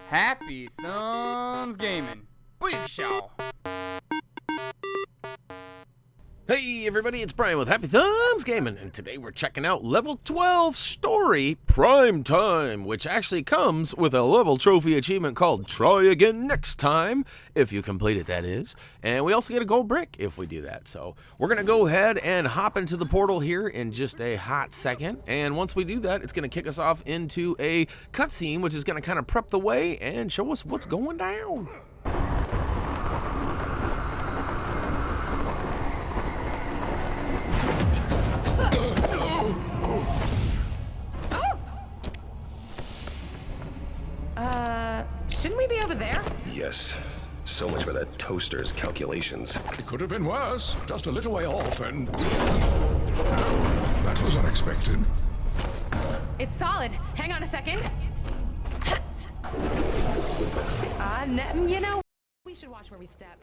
Happy Thumbs Gaming. Big show. Hey everybody, it's Brian with Happy Thumbs Gaming, and today we're checking out level 12 story Prime Time, which actually comes with a level trophy achievement called Try Again Next Time, if you complete it, that is. And we also get a gold brick if we do that. So we're going to go ahead and hop into the portal here in just a hot second. And once we do that, it's going to kick us off into a cutscene, which is going to kind of prep the way and show us what's going down. Shouldn't we be over there? Yes. So much for that toaster's calculations. It could have been worse. Just a little way off and... Oh, that was unexpected. It's solid. Hang on a second. You know, we should watch where we step.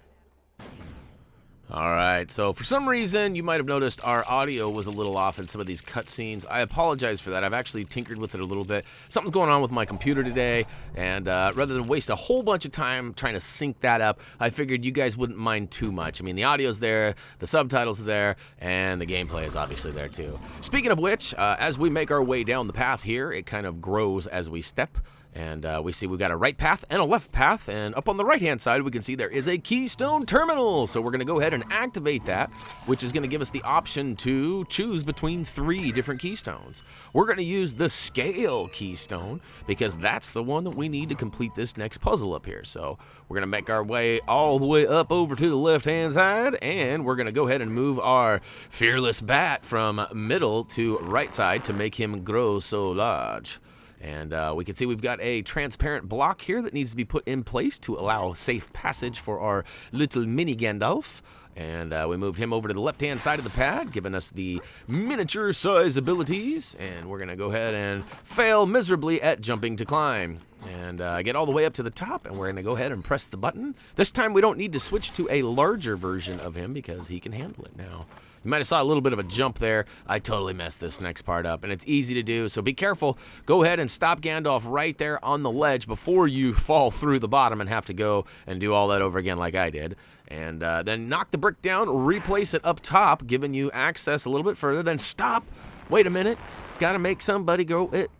Alright, so for some reason, you might have noticed our audio was a little off in some of these cutscenes. I apologize for that. I've actually tinkered with it a little bit. Something's going on with my computer today, and rather than waste a whole bunch of time trying to sync that up, I figured you guys wouldn't mind too much. I mean, the audio's there, the subtitles are there, and the gameplay is obviously there too. Speaking of which, as we make our way down the path here, it kind of grows as we step. And we see we've got a right path and a left path, and up on the right-hand side, we can see there is a Keystone terminal. So we're going to go ahead and activate that, which is going to give us the option to choose between 3 different Keystones. We're going to use the Scale Keystone, because that's the one that we need to complete this next puzzle up here. So we're going to make our way all the way up over to the left-hand side, and we're going to go ahead and move our Fearless Bat from middle to right side to make him grow so large. And we can see we've got a transparent block here that needs to be put in place to allow safe passage for our little mini Gandalf. And we moved him over to the left-hand side of the pad, giving us the miniature size abilities. And we're going to go ahead and fail miserably at jumping to climb. And get all the way up to the top, and we're going to go ahead and press the button. This time we don't need to switch to a larger version of him because he can handle it now. You might have saw a little bit of a jump there. I totally messed this next part up, and it's easy to do, so be careful. Go ahead and stop Gandalf right there on the ledge before you fall through the bottom and have to go and do all that over again like I did. And then knock the brick down, replace it up top, giving you access a little bit further. Then stop. Wait a minute. Gotta make somebody go it.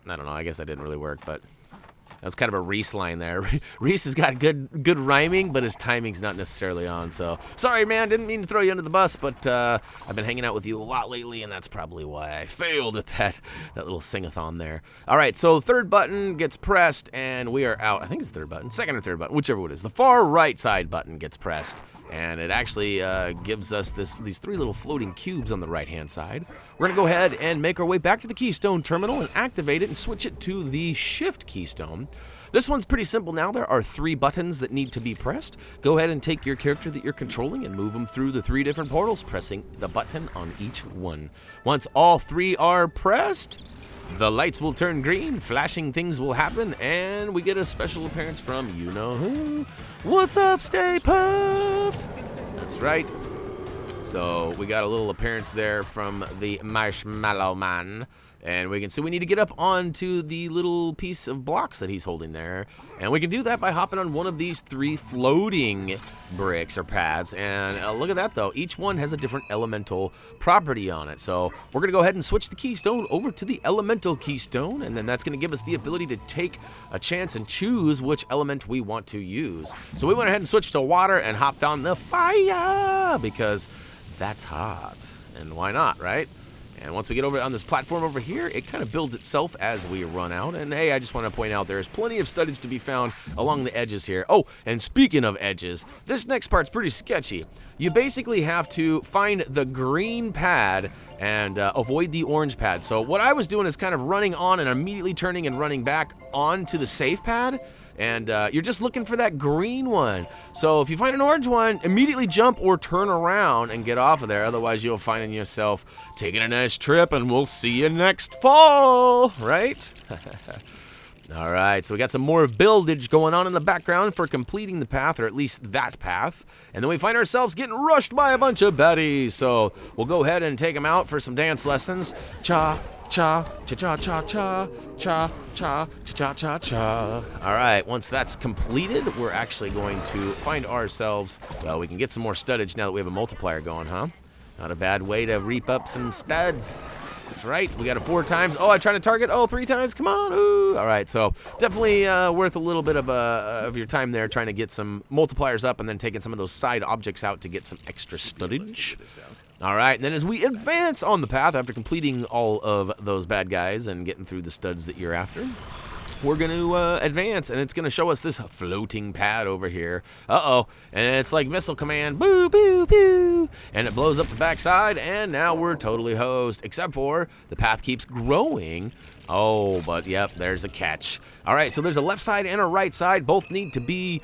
I don't know. I guess that didn't really work, but... that was kind of a Reese line there. Reese has got good rhyming, but his timing's not necessarily on. So sorry, man. Didn't mean to throw you under the bus, but I've been hanging out with you a lot lately, and that's probably why I failed at that little sing-a-thon there. All right, so third button gets pressed, and we are out. I think it's the third button, second or third button, whichever it is. The far right side button gets pressed, and it actually gives us these 3 little floating cubes on the right-hand side. We're going to go ahead and make our way back to the Keystone terminal and activate it and switch it to the Shift Keystone. This one's pretty simple now. There are 3 buttons that need to be pressed. Go ahead and take your character that you're controlling and move them through the 3 different portals, pressing the button on each one. Once all 3 are pressed, the lights will turn green, flashing things will happen, and we get a special appearance from you-know-who. What's up, Stay Puft? That's right. So we got a little appearance there from the Marshmallow Man. And we can see we need to get up onto the little piece of blocks that he's holding there. And we can do that by hopping on one of these 3 floating bricks or pads. And look at that, though. Each one has a different elemental property on it. So we're going to go ahead and switch the Keystone over to the Elemental Keystone. And then that's going to give us the ability to take a chance and choose which element we want to use. So we went ahead and switched to water and hopped on the fire because that's hot. And why not, right? And once we get over on this platform over here, it kind of builds itself as we run out. And hey, I just want to point out there's plenty of studdage to be found along the edges here. Oh, and speaking of edges, this next part's pretty sketchy. You basically have to find the green pad and avoid the orange pad. So what I was doing is kind of running on and immediately turning and running back onto the safe pad. And you're just looking for that green one. So if you find an orange one, immediately jump or turn around and get off of there. Otherwise, you'll find yourself taking a nice trip, and we'll see you next fall, right? All right, so we got some more buildage going on in the background for completing the path, or at least that path. And then we find ourselves getting rushed by a bunch of baddies. So we'll go ahead and take them out for some dance lessons. Cha, cha, cha, cha, cha, cha, cha, cha, cha, cha, cha. All right, once that's completed, we're actually going to find ourselves, well, we can get some more studdage now that we have a multiplier going, huh? Not a bad way to reap up some studs. That's right, we got it 4 times. Oh, I tried to target, 3 times, come on, ooh. All right, so definitely worth a little bit of your time there trying to get some multipliers up and then taking some of those side objects out to get some extra studdage. All right, and then as we advance on the path after completing all of those bad guys and getting through the studs that you're after, we're going to advance, and it's going to show us this floating pad over here. Uh-oh, and it's like missile command, boo, boo, boo, and it blows up the backside, and now we're totally hosed, except for the path keeps growing. Oh, but yep, there's a catch. All right, so there's a left side and a right side. Both need to be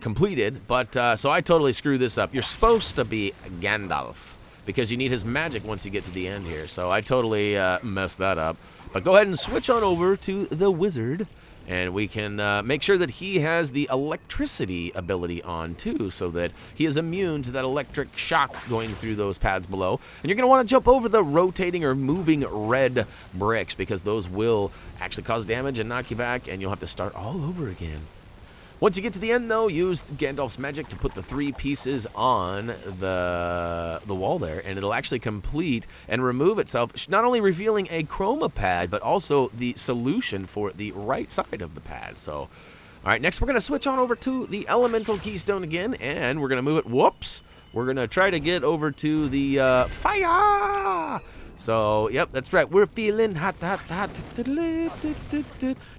completed, but so I totally screwed this up. You're supposed to be Gandalf, because you need his magic once you get to the end here. So I totally messed that up. But go ahead and switch on over to the wizard, and we can make sure that he has the electricity ability on too, so that he is immune to that electric shock going through those pads below. And you're going to want to jump over the rotating or moving red bricks, because those will actually cause damage and knock you back, and you'll have to start all over again. Once you get to the end, though, use Gandalf's magic to put the 3 pieces on the wall there, and it'll actually complete and remove itself, not only revealing a chroma pad, but also the solution for the right side of the pad. So, all right, next we're going to switch on over to the elemental keystone again, and we're going to move it. Whoops! We're going to try to get over to the fire! So, yep, that's right. We're feeling hot, hot, hot.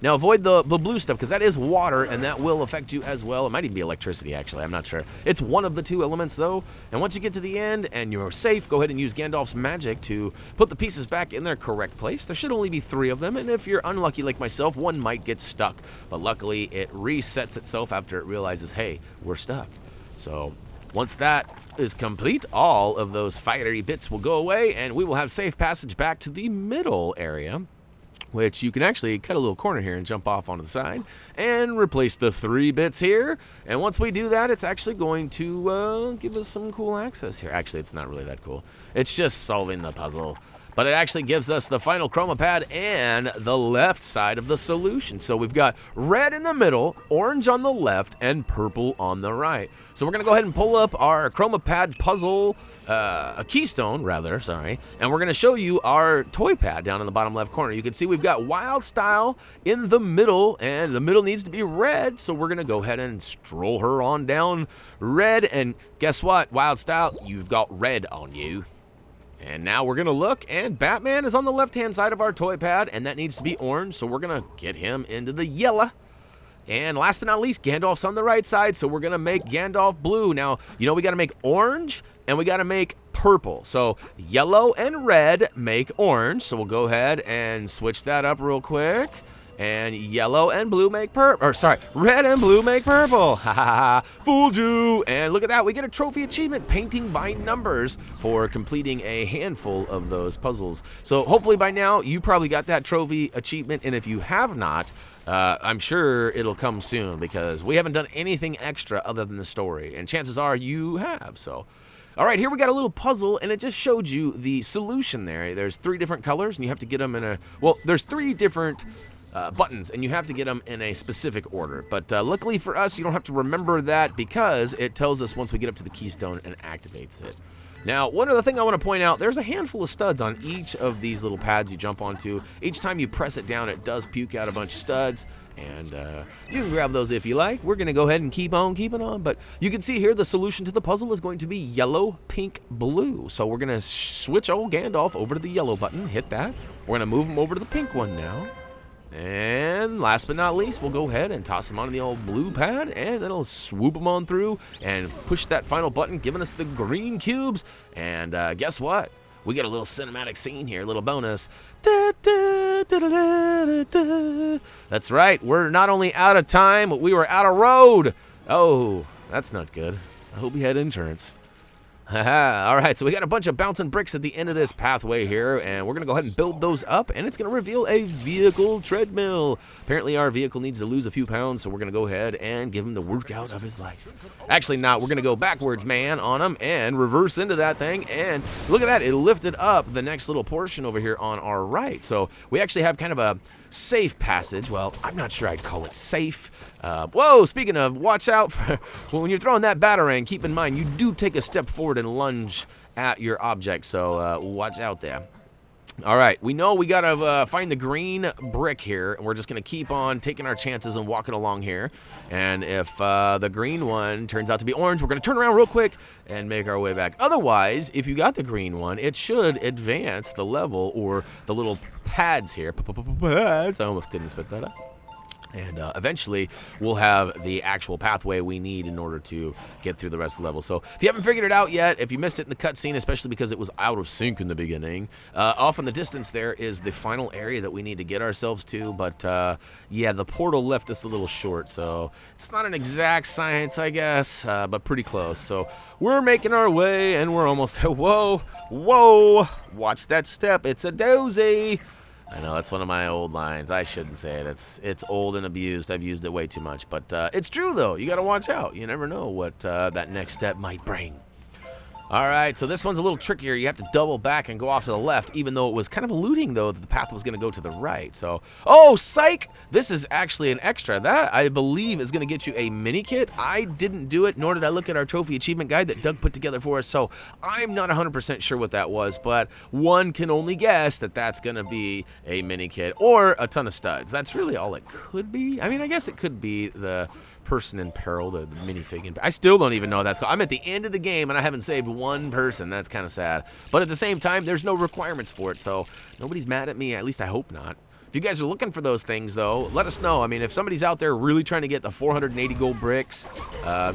Now, avoid the blue stuff, because that is water, and that will affect you as well. It might even be electricity, actually. I'm not sure. It's one of the 2 elements, though. And once you get to the end and you're safe, go ahead and use Gandalf's magic to put the pieces back in their correct place. There should only be 3 of them, and if you're unlucky like myself, 1 might get stuck. But luckily, it resets itself after it realizes, hey, we're stuck. So, once that is complete, all of those fiery bits will go away, and we will have safe passage back to the middle area, which you can actually cut a little corner here and jump off onto the side and replace the 3 bits here. And once we do that, it's actually going to give us some cool access here. Actually, it's not really that cool. It's just solving the puzzle. But it actually gives us the final chroma pad and the left side of the solution. So we've got red in the middle, orange on the left, and purple on the right. So we're going to go ahead and pull up our chroma pad puzzle, a keystone, rather, sorry. And we're going to show you our toy pad down in the bottom left corner. You can see we've got Wild Style in the middle, and the middle needs to be red. So we're going to go ahead and stroll her on down red. And guess what, Wild Style, you've got red on you. And now we're going to look, and Batman is on the left-hand side of our toy pad, and that needs to be orange, so we're going to get him into the yellow. And last but not least, Gandalf's on the right side, so we're going to make Gandalf blue. Now, you know we got to make orange, and we got to make purple. So yellow and red make orange, so we'll go ahead and switch that up real quick. And yellow and blue make purple. Or sorry, red and blue make purple. Ha ha ha. Fooled you. And look at that. We get a trophy achievement, painting by numbers, for completing a handful of those puzzles. So hopefully by now you probably got that trophy achievement. And if you have not, I'm sure it'll come soon, because we haven't done anything extra other than the story. And chances are you have. So, all right, here we got a little puzzle, and it just showed you the solution there. There's 3 different colors, and you have to get them in a, well, there's 3 different buttons, and you have to get them in a specific order. But luckily for us, you don't have to remember that, because it tells us once we get up to the keystone and activates it. Now, one other thing I want to point out, there's a handful of studs on each of these little pads you jump onto. Each time you press it down, it does puke out a bunch of studs, and you can grab those if you like. We're going to go ahead and keep on keeping on, but you can see here the solution to the puzzle is going to be yellow, pink, blue. So we're going to switch old Gandalf over to the yellow button, hit that. We're going to move him over to the pink one now. And last but not least, we'll go ahead and toss him onto the old blue pad, and it'll swoop him on through and push that final button, giving us the green cubes. And guess what? We get a little cinematic scene here, a little bonus. That's right, we're not only out of time, but we were out of road. Oh, that's not good. I hope he had insurance. Haha. All right, so we got a bunch of bouncing bricks at the end of this pathway here, and we're going to go ahead and build those up, and it's going to reveal a vehicle treadmill. Apparently, our vehicle needs to lose a few pounds, so we're going to go ahead and give him the workout of his life. Actually, not. We're going to go backwards, man, on him and reverse into that thing, and look at that. It lifted up the next little portion over here on our right. So we actually have kind of a safe passage. Well, I'm not sure I'd call it safe. Whoa, speaking of, watch out for, when you're throwing that batarang, keep in mind you do take a step forward and lunge at your object, so watch out there. All right, we know we gotta find the green brick here, and we're just gonna keep on taking our chances and walking along here. And if the green one turns out to be orange, we're gonna turn around real quick and make our way back. Otherwise, if you got the green one, it should advance the level or the little pads here. Pads. I almost couldn't spit that out. And eventually, we'll have the actual pathway we need in order to get through the rest of the level. So if you haven't figured it out yet, if you missed it in the cutscene, especially because it was out of sync in the beginning, off in the distance there is the final area that we need to get ourselves to. But yeah, the portal left us a little short, so it's not an exact science, I guess, but pretty close. So we're making our way, and we're almost there. Whoa, whoa, watch that step. It's a doozy. I know, that's one of my old lines. I shouldn't say it. It's old and abused. I've used it way too much. But it's true, though. You got to watch out. You never know what that next step might bring. All right, so this one's a little trickier. You have to double back and go off to the left, even though it was kind of alluding, though, that the path was going to go to the right. So, oh, psych! This is actually an extra. That, I believe, is going to get you a mini kit. I didn't do it, nor did I look at our trophy achievement guide that Doug put together for us, so I'm not 100% sure what that was, but one can only guess that that's going to be a mini kit or a ton of studs. That's really all it could be. I mean, I guess it could be the person in peril, the minifig. I still don't even know what that's called. I'm at the end of the game and I haven't saved one person. That's kind of sad. But at the same time, there's no requirements for it, so nobody's mad at me. At least I hope not. If you guys are looking for those things, though, let us know. I mean, if somebody's out there really trying to get the 480 gold bricks,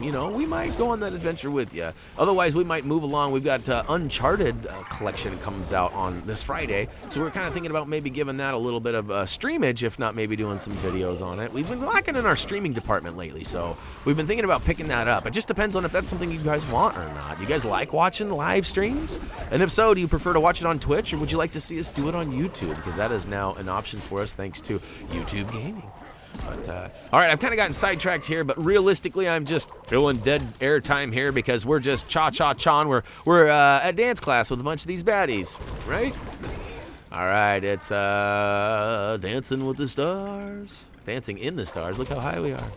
you know, we might go on that adventure with you. Otherwise, we might move along. We've got Uncharted collection comes out on this Friday, so we're kind of thinking about maybe giving that a little bit of streamage, if not maybe doing some videos on it. We've been lacking in our streaming department lately, so we've been thinking about picking that up. It just depends on if that's something you guys want or not. You guys like watching live streams? And if so, do you prefer to watch it on Twitch, or would you like to see us do it on YouTube? Because that is now an option for us thanks to YouTube Gaming. But all right, I've kind of gotten sidetracked here, but realistically, I'm just filling dead air time here because we're just cha-cha-chawn. We're at dance class with a bunch of these baddies, right? All right, it's dancing with the stars, dancing in the stars. Look how high we are.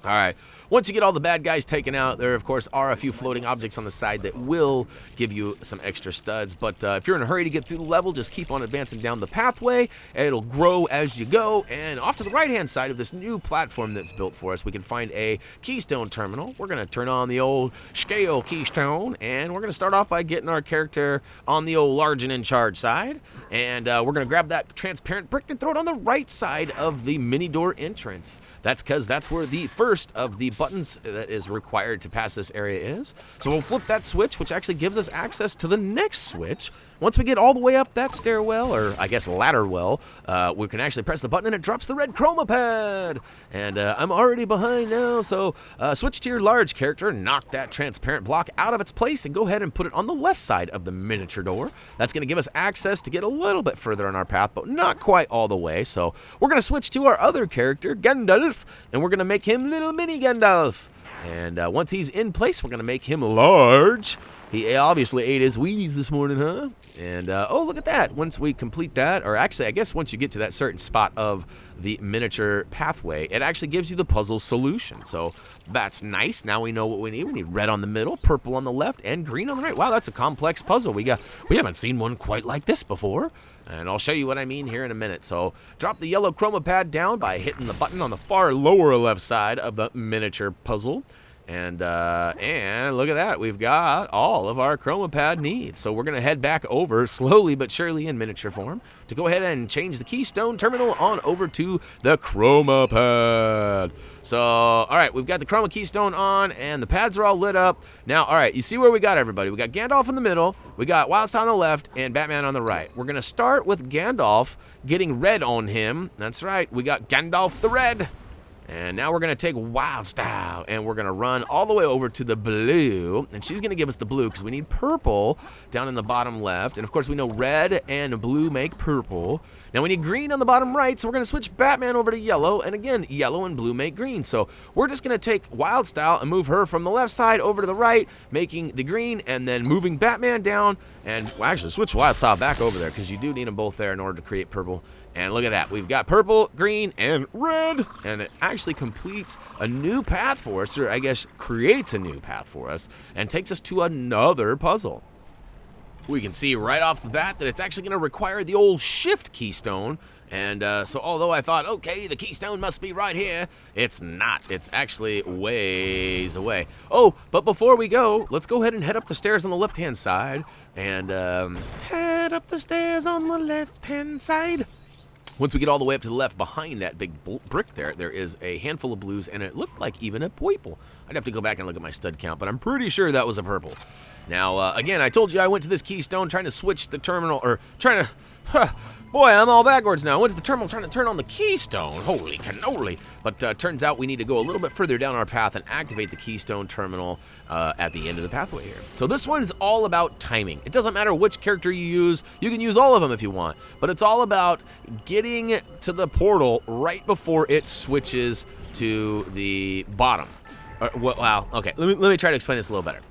All right. Once you get all the bad guys taken out, there, of course, are a few floating objects on the side that will give you some extra studs. But if you're in a hurry to get through the level, just keep on advancing down the pathway. It'll grow as you go. And off to the right-hand side of this new platform that's built for us, we can find a Keystone terminal. We're going to turn on the old scale Keystone, and we're going to start off by getting our character on the old large and in charge side. And we're going to grab that transparent brick and throw it on the right side of the mini door entrance. That's because that's where the first of the buttons that is required to pass this area is. So we'll flip that switch, which actually gives us access to the next switch. Once we get all the way up that stairwell, or I guess ladder well, we can actually press the button and it drops the red chroma pad. And I'm already behind now, so switch to your large character, knock that transparent block out of its place, and go ahead and put it on the left side of the miniature door. That's going to give us access to get a little bit further on our path, but not quite all the way. So we're going to switch to our other character, Gandalf, and we're going to make him little mini Gandalf. And once he's in place, we're going to make him large. He obviously ate his Wheaties this morning, huh? And, oh, look at that. Once we complete that, or actually, I guess once you get to that certain spot of the miniature pathway, it actually gives you the puzzle solution. So that's nice. Now we know what we need. We need red on the middle, purple on the left, and green on the right. Wow, that's a complex puzzle. We haven't seen one quite like this before. And I'll show you what I mean here in a minute. So drop the yellow chroma pad down by hitting the button on the far lower left side of the miniature puzzle. And look at that. We've got all of our chroma pad needs. So we're going to head back over slowly but surely in miniature form to go ahead and change the Keystone terminal on over to the chroma pad. So, all right, we've got the chroma Keystone on, and the pads are all lit up. Now, all right, you see where we got everybody. We got Gandalf in the middle, we got Wildstyle on the left, and Batman on the right. We're going to start with Gandalf getting red on him. That's right, we got Gandalf the Red. And now we're going to take Wild Style, and we're going to run all the way over to the blue. And she's going to give us the blue because we need purple down in the bottom left. And, of course, we know red and blue make purple. Now we need green on the bottom right, so we're going to switch Batman over to yellow. And, again, yellow and blue make green. So we're just going to take Wild Style and move her from the left side over to the right, making the green, and then moving Batman down. And well, actually, switch Wild Style back over there because you do need them both there in order to create purple. And look at that. We've got purple, green, and red. And it actually completes a new path for us, or I guess creates a new path for us, and takes us to another puzzle. We can see right off the bat that it's actually going to require the old shift keystone. And so although I thought, okay, the keystone must be right here, it's not. It's actually ways away. Oh, but before we go, let's go ahead and head up the stairs on the left-hand side. And head up the stairs on the left-hand side. Once we get all the way up to the left, behind that big brick there is a handful of blues, and it looked like even a purple. I'd have to go back and look at my stud count, but I'm pretty sure that was a purple. Now, again, I told you I went to this keystone trying to switch the terminal, or trying to... Boy, I'm all backwards now. I went to the terminal trying to turn on the keystone. Holy cannoli. But turns out we need to go a little bit further down our path and activate the keystone terminal at the end of the pathway here. So this one is all about timing. It doesn't matter which character you use. You can use all of them if you want. But it's all about getting to the portal right before it switches to the bottom. Wow, okay. Let me try to explain this a little better.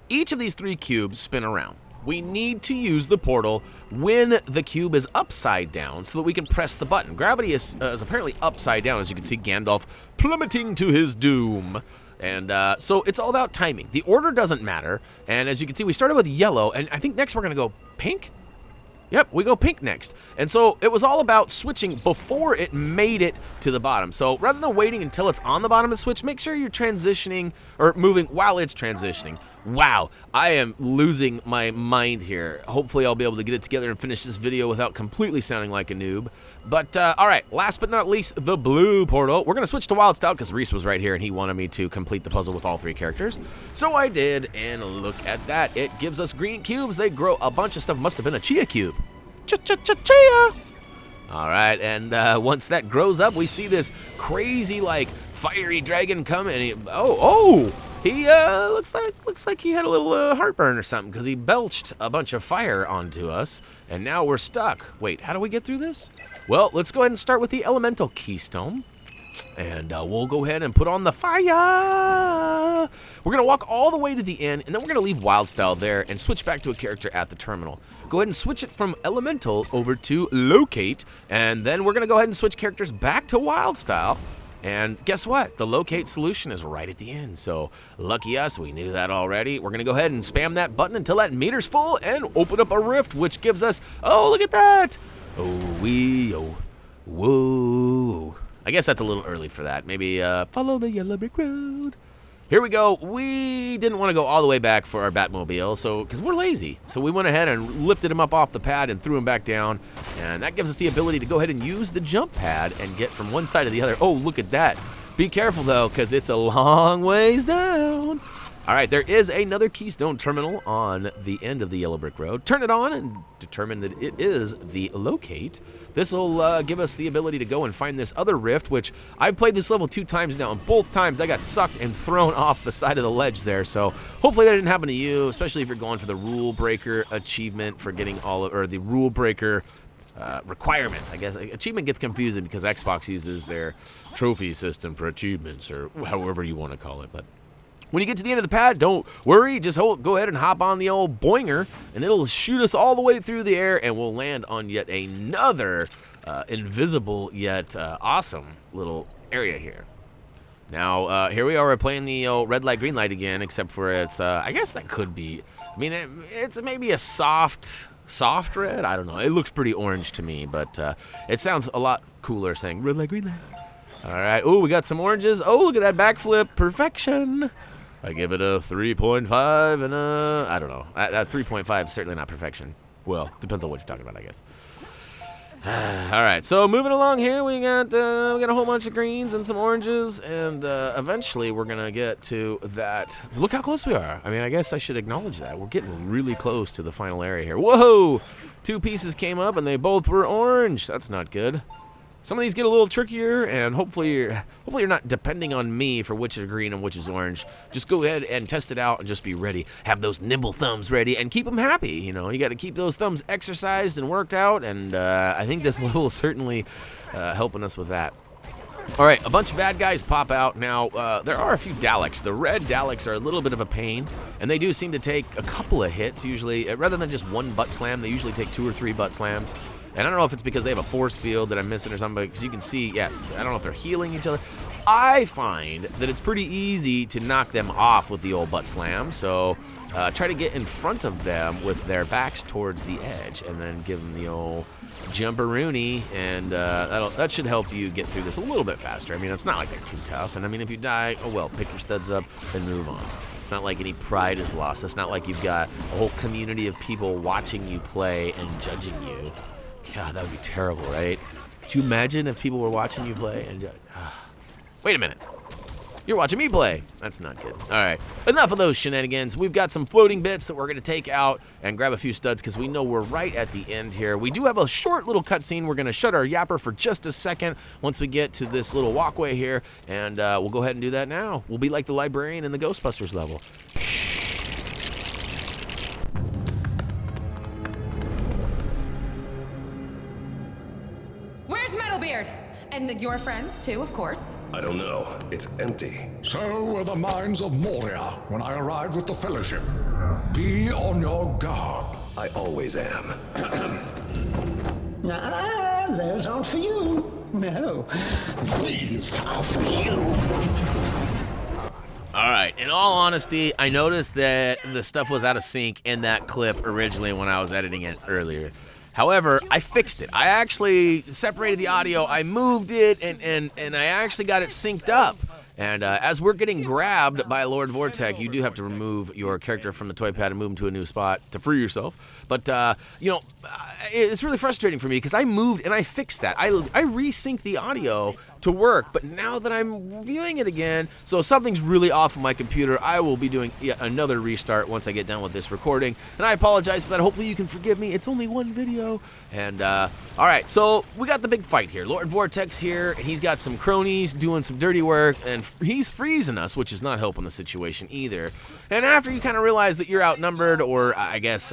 Each of these 3 cubes spin around. We need to use the portal when the cube is upside down so that we can press the button. Gravity is apparently upside down, as you can see Gandalf plummeting to his doom. And so it's all about timing. The order doesn't matter. And as you can see, we started with yellow, and I think next we're going to go pink. Yep, we go pink next. And so it was all about switching before it made it to the bottom. So rather than waiting until it's on the bottom of the switch, make sure you're transitioning or moving while it's transitioning. Wow, I am losing my mind here. Hopefully I'll be able to get it together and finish this video without completely sounding like a noob. But, all right, last but not least, the blue portal. We're going to switch to Wild Style because Reese was right here and he wanted me to complete the puzzle with all 3 characters. So I did, and look at that. It gives us green cubes. They grow a bunch of stuff. Must have been a chia cube. Chia! All right, and once that grows up, we see this crazy, like, fiery dragon come, and he looks like he had a little heartburn or something because he belched a bunch of fire onto us, and now we're stuck. Wait, how do we get through this? Well, let's go ahead and start with the elemental keystone, and we'll go ahead and put on the fire. We're going to walk all the way to the end, and then we're going to leave Wild Style there and switch back to a character at the terminal. Go ahead and switch it from elemental over to locate, and then we're going to go ahead and switch characters back to Wild Style. And guess what? The locate solution is right at the end. So lucky us, we knew that already. We're going to go ahead and spam that button until that meter's full and open up a rift, which gives us, oh, look at that. Whoa. I guess that's a little early for that. Maybe follow the yellow brick road. Here we go. We didn't want to go all the way back for our Batmobile, because we're lazy. So we went ahead and lifted him up off the pad and threw him back down. And that gives us the ability to go ahead and use the jump pad and get from one side to the other. Oh, look at that. Be careful, though, because it's a long ways down. All right, there is another Keystone terminal on the end of the yellow brick road. Turn it on and determine that it is the locate. This will give us the ability to go and find this other rift, which I've played this level 2 times now, and both times I got sucked and thrown off the side of the ledge there. So hopefully that didn't happen to you, especially if you're going for the rule breaker achievement for getting the rule breaker requirement. I guess achievement gets confusing because Xbox uses their trophy system for achievements, or however you want to call it. But when you get to the end of the pad, don't worry. Just go ahead and hop on the old boinger, and it'll shoot us all the way through the air, and we'll land on yet another invisible yet awesome little area here. Now, here we are playing the red light, green light again, except for it's, I guess that could be, I mean, it's maybe a soft red. I don't know. It looks pretty orange to me, but it sounds a lot cooler saying red light, green light. All right. Oh, we got some oranges. Oh, look at that backflip. Perfection. I give it a 3.5 and I don't know. 3.5 is certainly not perfection. Well, depends on what you're talking about, I guess. All right, so moving along here, we got a whole bunch of greens and some oranges, and eventually we're gonna get to that. Look how close we are. I mean, I guess I should acknowledge that we're getting really close to the final area here. Whoa! 2 pieces came up, and they both were orange. That's not good. some of these get a little trickier, and hopefully you're not depending on me for which is green and which is orange. Just go ahead and test it out and just be ready. Have those nimble thumbs ready and keep them happy. You know, you got to keep those thumbs exercised and worked out, and I think this level is certainly helping us with that. All right, a bunch of bad guys pop out. Now, there are a few Daleks. The red Daleks are a little bit of a pain, and they do seem to take a couple of hits, usually. Rather than just one butt slam, they usually take 2 or 3 butt slams. And I don't know if it's because they have a force field that I'm missing or something, because you can see, yeah, I don't know if they're healing each other. I find that it's pretty easy to knock them off with the old butt slam, so try to get in front of them with their backs towards the edge, and then give them the old jumperoonie, and that should help you get through this a little bit faster. I mean, it's not like they're too tough, and I mean, if you die, oh well, pick your studs up and move on. It's not like any pride is lost. It's not like you've got a whole community of people watching you play and judging you. God, that would be terrible, right? Could you imagine if people were watching you play and wait a minute. You're watching me play. That's not good. All right, enough of those shenanigans. We've got some floating bits that we're going to take out and grab a few studs because we know we're right at the end here. We do have a short little cutscene. We're going to shut our yapper for just a second once we get to this little walkway here, and we'll go ahead and do that now. We'll be like the librarian in the Ghostbusters level. Where's Metalbeard? And your friends, too, of course. I don't know. It's empty. So were the mines of Moria when I arrived with the Fellowship. Be on your guard. I always am. Those aren't for you. No, these are for you. All right, in all honesty, I noticed that the stuff was out of sync in that clip originally when I was editing it earlier. However, I fixed it. I actually separated the audio, I moved it, and I actually got it synced up. And as we're getting grabbed by Lord Vortex, you do have to remove your character from the toy pad and move him to a new spot to free yourself. But, you know, it's really frustrating for me because I moved and I fixed that. I resynced the audio to work, but now that I'm viewing it again, so something's really off of my computer, I will be doing yet another restart once I get done with this recording. And I apologize for that. Hopefully you can forgive me. It's only one video. And, all right, so we got the big fight here. Lord Vortex here, and he's got some cronies doing some dirty work, and he's freezing us, which is not helping the situation either. And after you kind of realize that you're outnumbered, or I guess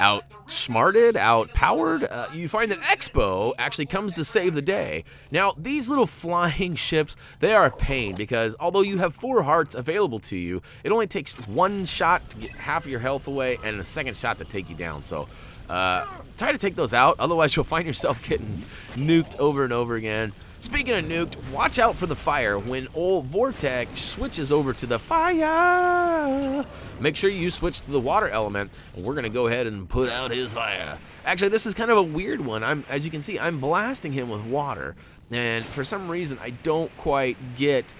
outsmarted, outpowered, you find that Expo actually comes to save the day. Now, these little flying ships, they are a pain because although you have 4 hearts available to you, it only takes 1 shot to get half of your health away and a second shot to take you down. So try to take those out, otherwise you'll find yourself getting nuked over and over again. Speaking of nuked, watch out for the fire. When old Vortex switches over to the fire, make sure you switch to the water element, and we're going to go ahead and put out his fire. Actually, this is kind of a weird one. As you can see, I'm blasting him with water, and for some reason, I don't quite get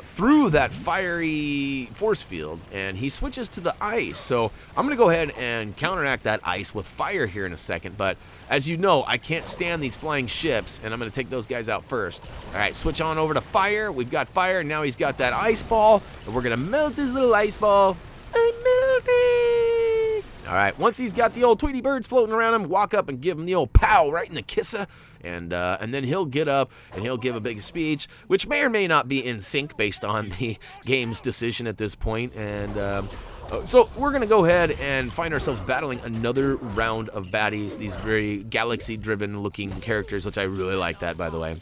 through that fiery force field, and he switches to the ice. So I'm going to go ahead and counteract that ice with fire here in a second, but as you know, I can't stand these flying ships, and I'm going to take those guys out first. All right, switch on over to fire. We've got fire, and now he's got that ice ball, and we're going to melt his little ice ball. I'm melting! All right, once he's got the old Tweety birds floating around him, walk up and give him the old pow right in the kisser, and then he'll get up and he'll give a big speech, which may or may not be in sync based on the game's decision at this point, and so we're going to go ahead and find ourselves battling another round of baddies, these very galaxy-driven looking characters, which I really like that, by the way.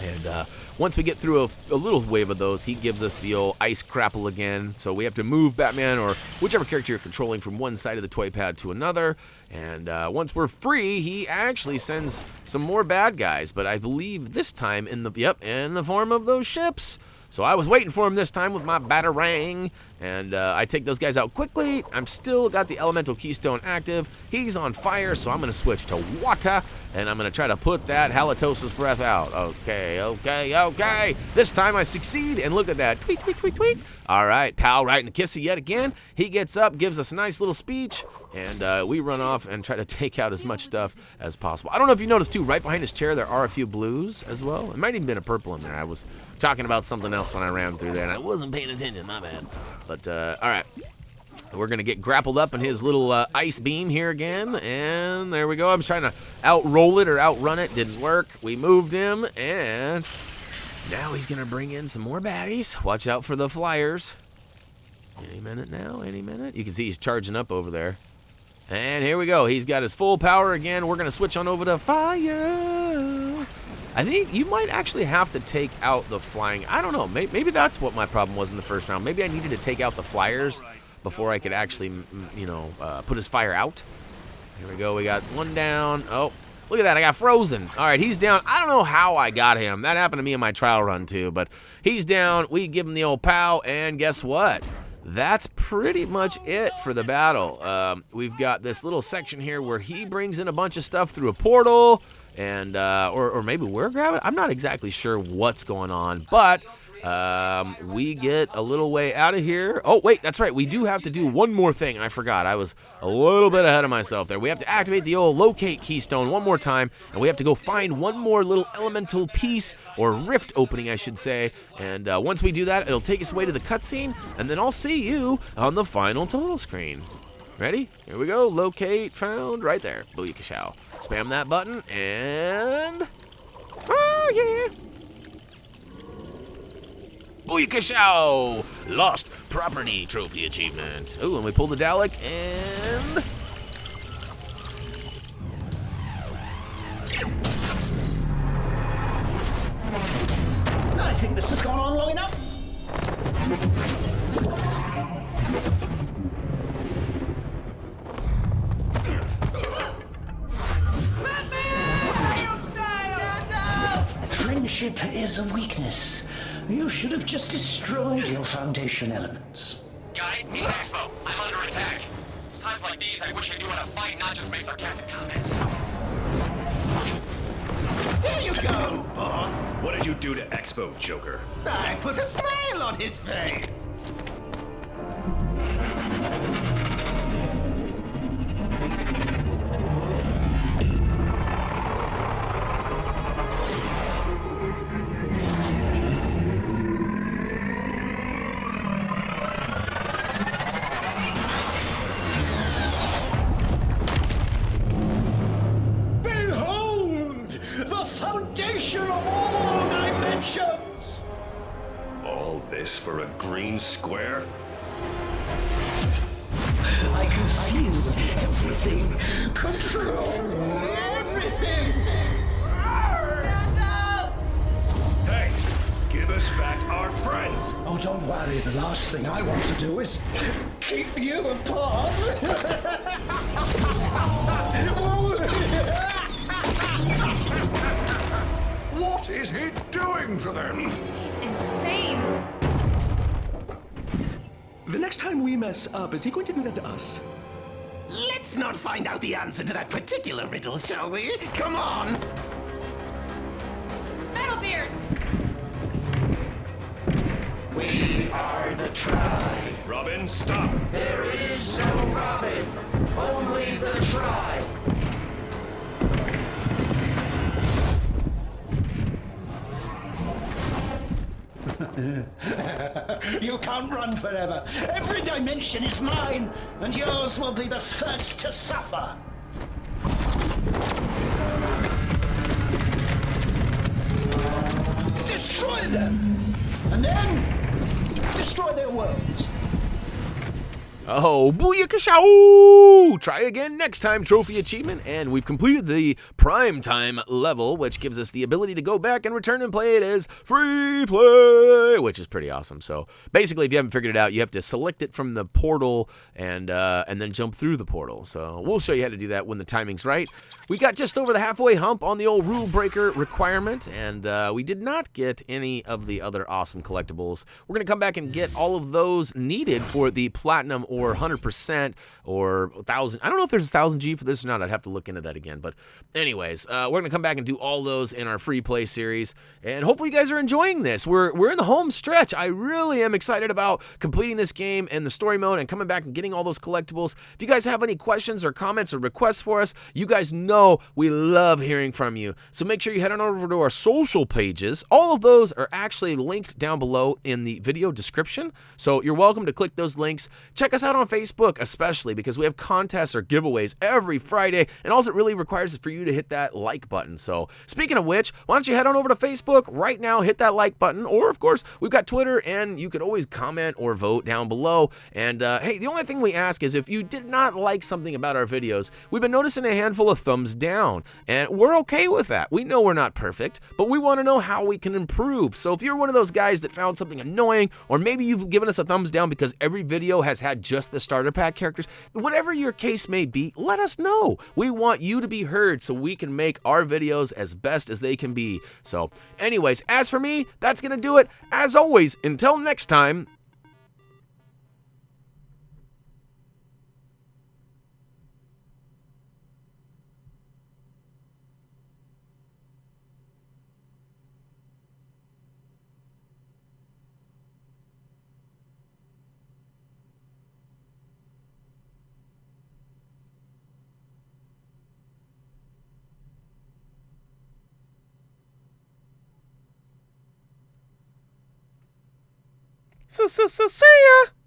And once we get through a little wave of those, he gives us the old ice crapple again. So we have to move Batman or whichever character you're controlling from one side of the toy pad to another. And once we're free, he actually sends some more bad guys. But I believe this time in the form of those ships. So I was waiting for him this time with my batarang, and I take those guys out quickly. I'm still got the elemental keystone active. He's on fire, so I'm going to switch to water, and I'm going to try to put that halitosis breath out. Okay. This time I succeed, and look at that. Tweet, tweet, tweet, tweet. All right, pal, right in the kissy yet again. He gets up, gives us a nice little speech, and we run off and try to take out as much stuff as possible. I don't know if you noticed, too, right behind his chair there are a few blues as well. It might even been a purple in there. I was talking about something else when I ran through there, and I wasn't paying attention. My bad. But, all right. We're going to get grappled up in his little ice beam here again. And there we go. I was trying to outroll it or outrun it. Didn't work. We moved him. And now he's going to bring in some more baddies. Watch out for the flyers. Any minute now. Any minute. You can see he's charging up over there. And here we go. He's got his full power again. We're going to switch on over to fire. I think you might actually have to take out the flying. I don't know. Maybe that's what my problem was in the first round. Maybe I needed to take out the flyers before I could actually, you know, put his fire out. Here we go. We got one down. Oh, look at that. I got frozen. All right, he's down. I don't know how I got him. That happened to me in my trial run too, but he's down. We give him the old pow, and guess what? That's pretty much it for the battle. We've got this little section here where he brings in a bunch of stuff through a portal, and or maybe we're grabbing. I'm not exactly sure what's going on, but we get a little way out of here. Oh, wait, that's right. We do have to do one more thing. I forgot. I was a little bit ahead of myself there. We have to activate the old locate keystone one more time, and we have to go find one more little elemental piece, or rift opening, I should say. And once we do that, it'll take us away to the cutscene, and then I'll see you on the final total screen. Ready? Here we go. Locate found right there. Booyakashow. Spam that button, and... oh, yeah! Booyakashow! Lost property trophy achievement. Ooh, and we pull the Dalek, and... I think this has gone on long enough. Friendship is a weakness. You should have just destroyed your foundation elements. Guys, meet Expo. I'm under attack. It's times like these I wish I knew how to fight, not just make sarcastic comments. There you go, boss! What did you do to Expo, Joker? I put a smile on his face! All this for a green square? I can feel everything. Control everything. Hey, give us back our friends! Oh, don't worry. The last thing I want to do is keep you apart. What is he doing to them? He's insane. The next time we mess up, is he going to do that to us? Let's not find out the answer to that particular riddle, shall we? Come on! Metalbeard! We are the tribe. Robin, stop! There is no Robin, only the tribe. You can't run forever. Every dimension is mine, and yours will be the first to suffer. Destroy them, and then destroy their worlds. Oh, booyakashow! Try again next time, trophy achievement, and we've completed the prime time level, which gives us the ability to go back and return and play it as free play, which is pretty awesome. So basically, if you haven't figured it out, you have to select it from the portal and then jump through the portal. So we'll show you how to do that when the timing's right. We got just over the halfway hump on the old rule breaker requirement, and we did not get any of the other awesome collectibles. We're going to come back and get all of those needed for the platinum or 100% or 1,000. I don't know if there's a 1,000 G for this or not. I'd have to look into that again. But anyways, we're going to come back and do all those in our free play series. And hopefully you guys are enjoying this. We're in the home stretch. I really am excited about completing this game and the story mode and coming back and getting all those collectibles. If you guys have any questions or comments or requests for us, you guys know we love hearing from you. So make sure you head on over to our social pages. All of those are actually linked down below in the video description. So you're welcome to click those links. Check us us out on Facebook, especially because we have contests or giveaways every Friday, and all it really requires is for you to hit that like button. So speaking of which, why don't you head on over to Facebook right now, hit that like button, or of course, we've got Twitter, and you could always comment or vote down below. And hey, the only thing we ask is if you did not like something about our videos, we've been noticing a handful of thumbs down, and we're okay with that. We know we're not perfect, but we want to know how we can improve. So if you're one of those guys that found something annoying, or maybe you've given us a thumbs down because every video has had just the starter pack characters, whatever your case may be, let us know. We want you to be heard so we can make our videos as best as they can be. So anyways, as for me, that's gonna do it. As always, until next time, see ya.